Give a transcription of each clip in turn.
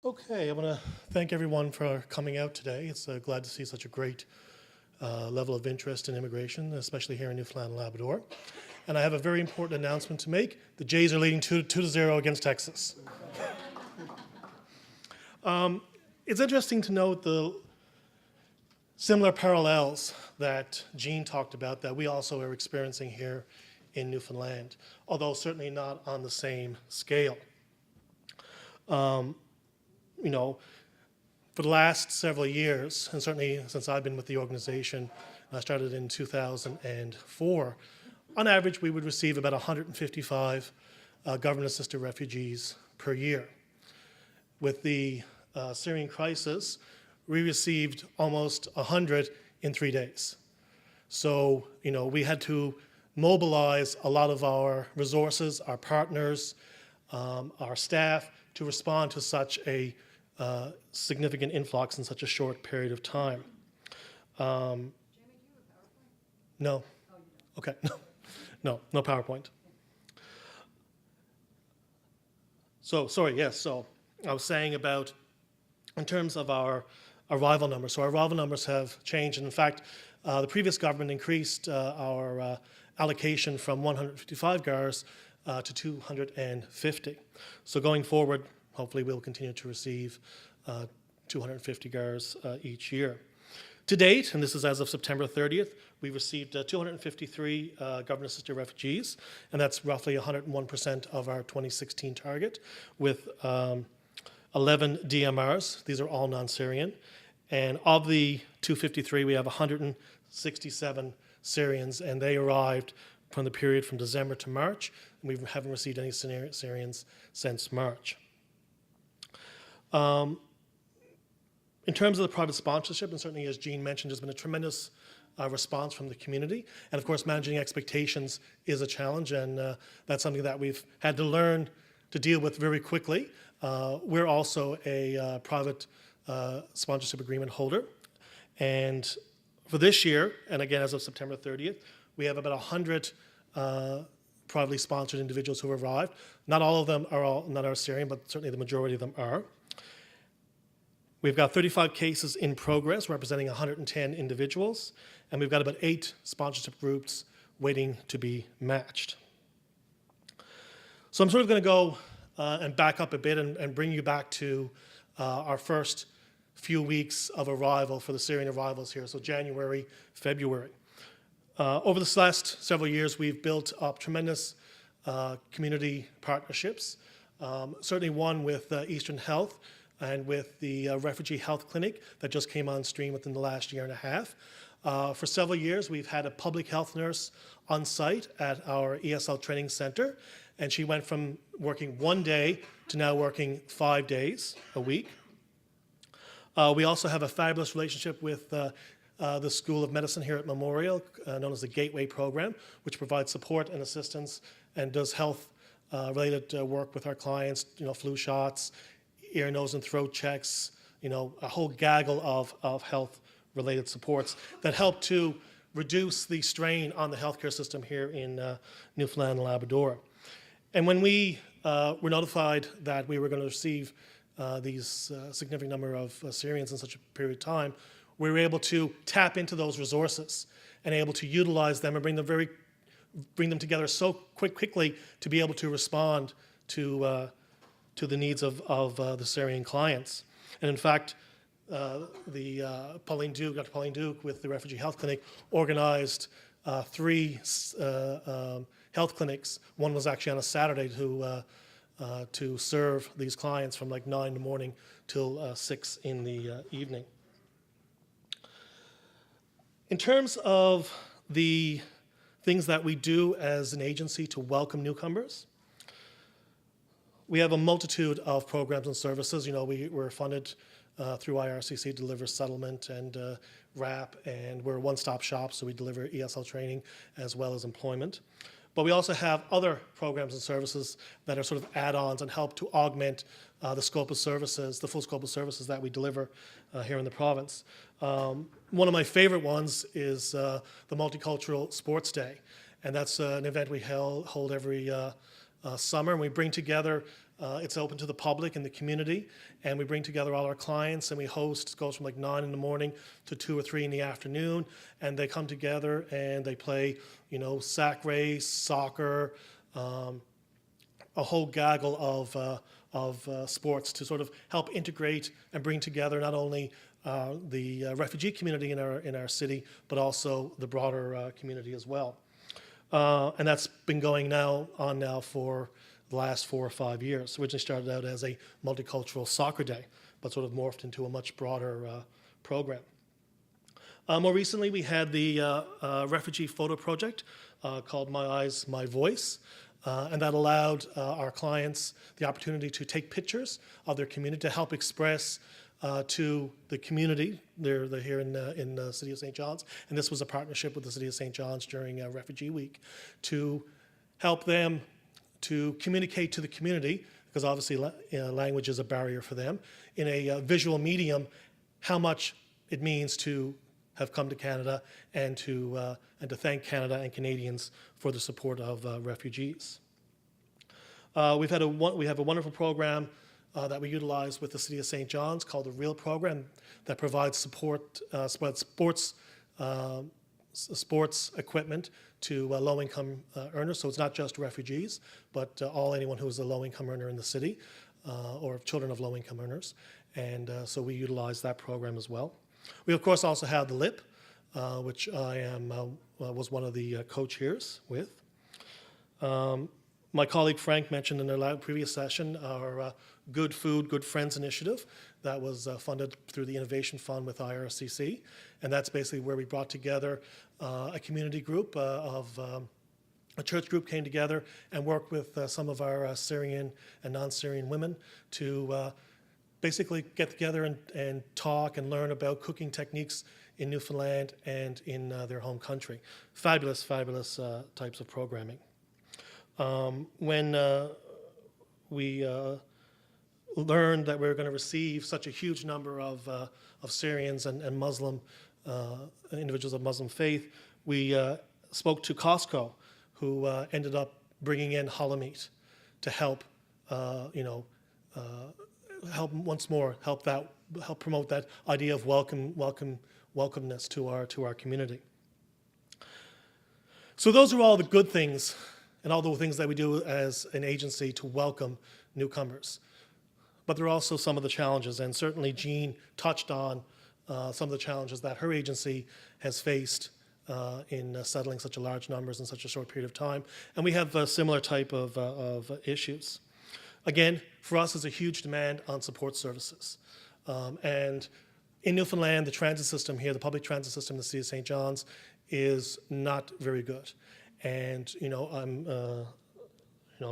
Okay, I want to thank everyone for coming out today. It's glad to see such a great level of interest in immigration, especially here in Newfoundland and Labrador. And I have a very important announcement to make. The Jays are leading 2-0 against Texas. It's interesting to note the similar parallels that Jean talked about that we also are experiencing here in Newfoundland, although certainly not on the same scale. You know, for the last several years, and certainly since I've been with the organization, I started in 2004, on average we would receive about 155 government-assisted refugees per year. With the Syrian crisis, we received almost 100 in 3 days. So, we had to mobilize a lot of our resources, our partners, our staff to respond to such a significant influx in such a short period of time. Jamie, do you have a PowerPoint? No. Oh, you don't. Okay, no PowerPoint. So I was saying about, in terms of our arrival numbers. So our arrival numbers have changed. And in fact, the previous government increased our allocation from 155 GARs to 250. So going forward, hopefully we'll continue to receive 250 GARs each year. To date, and this is as of September 30th, we received 253 government-assisted refugees, and that's roughly 101% of our 2016 target, with 11 DMRs. These are all non-Syrian. And of the 253, we have 167 Syrians, and they arrived from the period from December to March, and we haven't received any Syrians since March. In terms of the private sponsorship, and certainly as Jean mentioned, there's been a tremendous response from the community. And of course, managing expectations is a challenge, and that's something that we've had to learn to deal with very quickly. We're also a private sponsorship agreement holder. And for this year, and again, as of September 30th, we have about 100 privately sponsored individuals who have arrived. Not all of them are Syrian, but certainly the majority of them are. We've got 35 cases in progress representing 110 individuals, and we've got about 8 sponsorship groups waiting to be matched. So I'm sort of going to go and back up a bit and bring you back to our first few weeks of arrival for the Syrian arrivals here, so January, February. Over the last several years, we've built up tremendous community partnerships, certainly one with Eastern Health, and with the Refugee Health Clinic that just came on stream within the last year and a half. For several years, we've had a public health nurse on site at our ESL training center, and she went from working 1 day to now working 5 days a week. We also have a fabulous relationship with the School of Medicine here at Memorial, known as the Gateway Program, which provides support and assistance and does health-related work with our clients, flu shots, ear, nose, and throat checks, a whole gaggle of health-related supports that help to reduce the strain on the healthcare system here in Newfoundland and Labrador. And when we were notified that we were going to receive these significant number of Syrians in such a period of time, we were able to tap into those resources and able to utilize them and bring them together so quickly to be able to respond to the needs of the Syrian clients. And in fact, Dr. Pauline Duke with the Refugee Health Clinic organized 3 health clinics. One was actually on a Saturday to serve these clients from like 9 in the morning till 6 in the evening. In terms of the things that we do as an agency to welcome newcomers, we have a multitude of programs and services. We're funded through IRCC to deliver settlement and RAP, and we're a one-stop shop, so we deliver ESL training as well as employment. But we also have other programs and services that are sort of add-ons and help to augment the scope of services, the full scope of services that we deliver here in the province. One of my favorite ones is the Multicultural Sports Day, and that's an event we hold every summer, and we bring together, it's open to the public and the community, and we bring together all our clients, and we host, it goes from like 9 in the morning to 2 or 3 in the afternoon, and they come together and they play, sack race, soccer, a whole gaggle of sports to sort of help integrate and bring together not only the refugee community in our city, but also the broader community as well. And that's been going now for the last 4 or 5 years. Originally started out as a multicultural soccer day, but sort of morphed into a much broader program. More recently, we had the refugee photo project called My Eyes, My Voice, and that allowed our clients the opportunity to take pictures of their community to help express to the community. They're here in the City of St. John's, and this was a partnership with the City of St. John's during Refugee Week to help them to communicate to the community, because obviously language is a barrier for them, in a visual medium, how much it means to have come to Canada and to thank Canada and Canadians for the support of refugees. We have a wonderful program that we utilize with the City of St. John's called the REAL program that provides support, sports equipment to low-income earners. So it's not just refugees, but anyone who is a low-income earner in the city or children of low-income earners. And so we utilize that program as well. We, of course, also have the LIP, which I was one of the co-chairs with. My colleague Frank mentioned in the previous session our Good Food, Good Friends initiative that was funded through the Innovation Fund with IRCC. And that's basically where we brought together a community group a church group came together and worked with some of our Syrian and non-Syrian women to basically get together and talk and learn about cooking techniques in Newfoundland and in their home country. Fabulous, fabulous types of programming. When we learned that we were going to receive such a huge number of Syrians and Muslim individuals of Muslim faith, we spoke to Costco, who ended up bringing in challah meat to help, help once more help promote that idea of welcomeness to our community. So those are all the good things and all the things that we do as an agency to welcome newcomers. But there are also some of the challenges, and certainly Jean touched on some of the challenges that her agency has faced in settling such a large numbers in such a short period of time. And we have a similar type of issues. Again, for us, there's a huge demand on support services. And in Newfoundland, the transit system here, the public transit system in the City of St. John's, is not very good. And I'm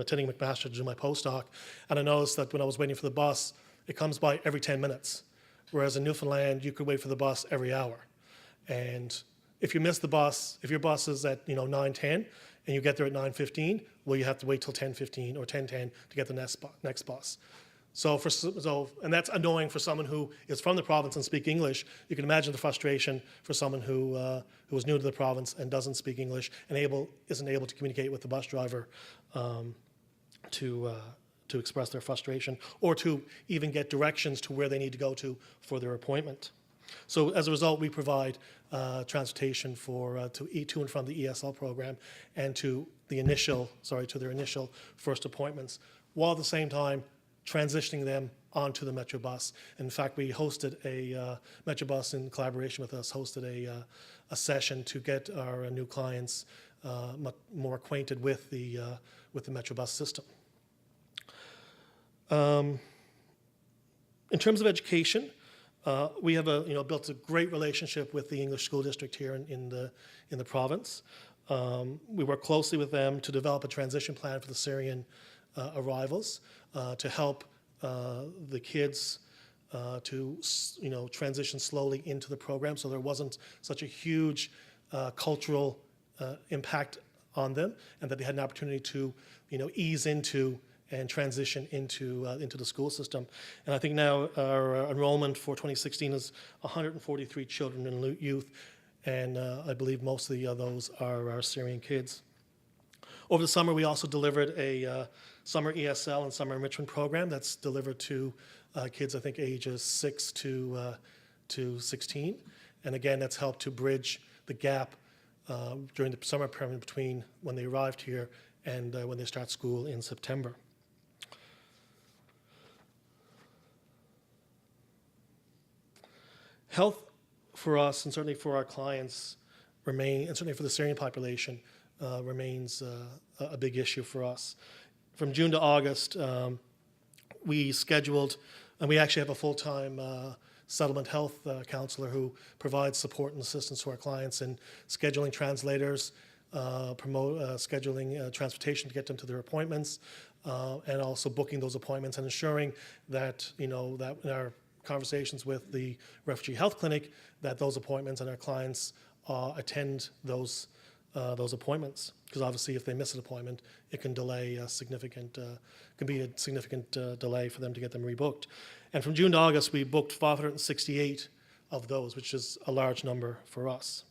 attending McMaster to do my postdoc, and I noticed that when I was waiting for the bus, it comes by every 10 minutes. Whereas in Newfoundland, you could wait for the bus every hour. And if you miss the bus, if your bus is at 9:10 and you get there at 9:15, well, you have to wait till 10:15 or 10:10 to get the next bus. And that's annoying for someone who is from the province and speak English. You can imagine the frustration for someone who is new to the province and doesn't speak English and isn't able to communicate with the bus driver to express their frustration or to even get directions to where they need to go to for their appointment. So as a result, we provide transportation to and from the ESL program and to their initial first appointments, while at the same time transitioning them onto the Metro bus. In fact, we hosted Metro bus in collaboration with us, hosted a session to get our new clients much more acquainted with the Metro bus system. In terms of education, we have built a great relationship with the English School District here in the province. We work closely with them to develop a transition plan for the Syrian arrivals to help the kids to transition slowly into the program, so there wasn't such a huge cultural impact on them, and that they had an opportunity to ease into and transition into the school system. And I think now our enrollment for 2016 is 143 children and youth, and I believe most of those are our Syrian kids. Over the summer, we also delivered a summer ESL and summer enrichment program that's delivered to kids, I think, ages 6 to 16. And again, that's helped to bridge the gap during the summer period between when they arrived here and when they start school in September. Health for us, and certainly for our clients, and certainly for the Syrian population, remains a big issue for us. From June to August, we scheduled, and we actually have a full-time settlement health counselor who provides support and assistance to our clients in scheduling translators, scheduling transportation to get them to their appointments, and also booking those appointments and ensuring that, that in our conversations with the Refugee Health Clinic, that those appointments and our clients attend those appointments. Because obviously, if they miss an appointment, it can delay can be a significant delay for them to get them rebooked. And from June to August, we booked 568 of those, which is a large number for us.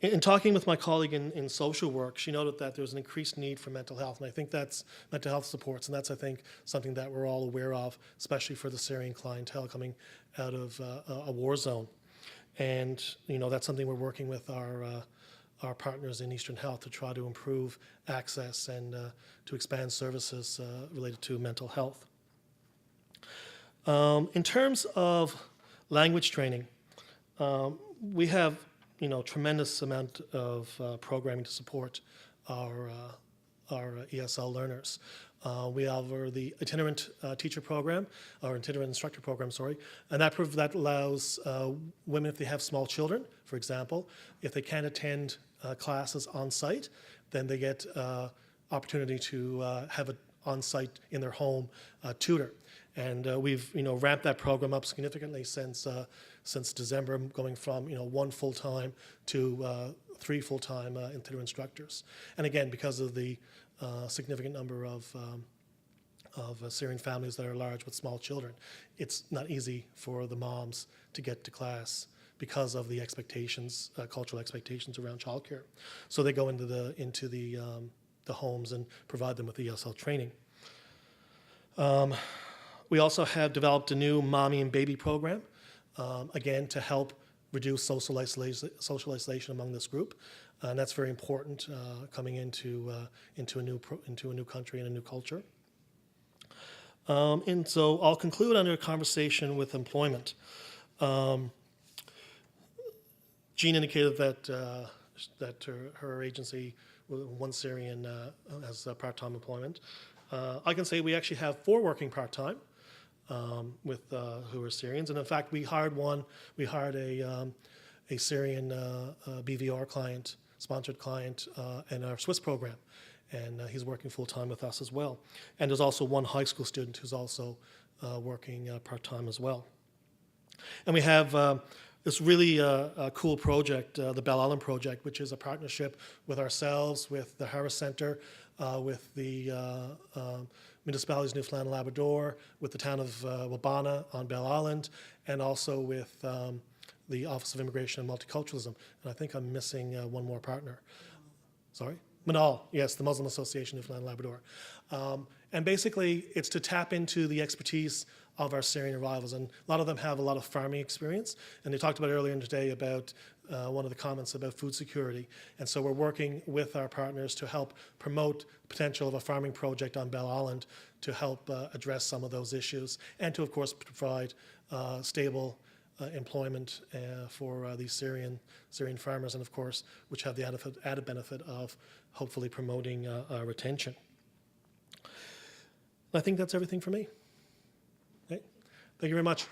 In talking with my colleague in social work, she noted that there's an increased need for mental health, and I think that's mental health supports, and that's, I think, something that we're all aware of, especially for the Syrian clientele coming out of a war zone. And, that's something we're working with our partners in Eastern Health to try to improve access and to expand services related to mental health. In terms of language training, we have tremendous amount of programming to support our ESL learners. We offer the itinerant teacher program, or itinerant instructor program, sorry, and that allows women, if they have small children, for example, if they can't attend classes on site, then they get opportunity to have an on-site in their home tutor. And we've ramped that program up significantly since December, going from one full-time to 3 full-time itinerant instructors. And again, because of the significant number of Syrian families that are large with small children, it's not easy for the moms to get to class because of the expectations, cultural expectations around childcare. So they go into the homes and provide them with ESL training. We also have developed a new mommy and baby program, again, to help reduce social isolation among this group. And that's very important coming into a new country and a new culture. And so I'll conclude under a conversation with employment. Jean indicated that her agency, one Syrian, has part-time employment. I can say we actually have 4 working part-time who are Syrians, and in fact, we hired a Syrian BVR client, sponsored client, in our Swiss program, and he's working full-time with us as well. And there's also one high school student who's also working part-time as well. And we have this really cool project, the Bell Island Project, which is a partnership with ourselves, with the Harris Center, with the municipalities of Newfoundland and Labrador, with the town of Wabana on Bell Island, and also with the Office of Immigration and Multiculturalism. And I think I'm missing one more partner. Sorry? Manal, yes, the Muslim Association of Newfoundland and Labrador. And basically, it's to tap into the expertise of our Syrian arrivals. And a lot of them have a lot of farming experience. And they talked about earlier today about one of the comments about food security. And so we're working with our partners to help promote the potential of a farming project on Bell Island to help address some of those issues and to, of course, provide stable employment for these Syrian farmers, and of course, which have the added benefit of hopefully promoting retention. I think that's everything for me. Okay. Thank you very much.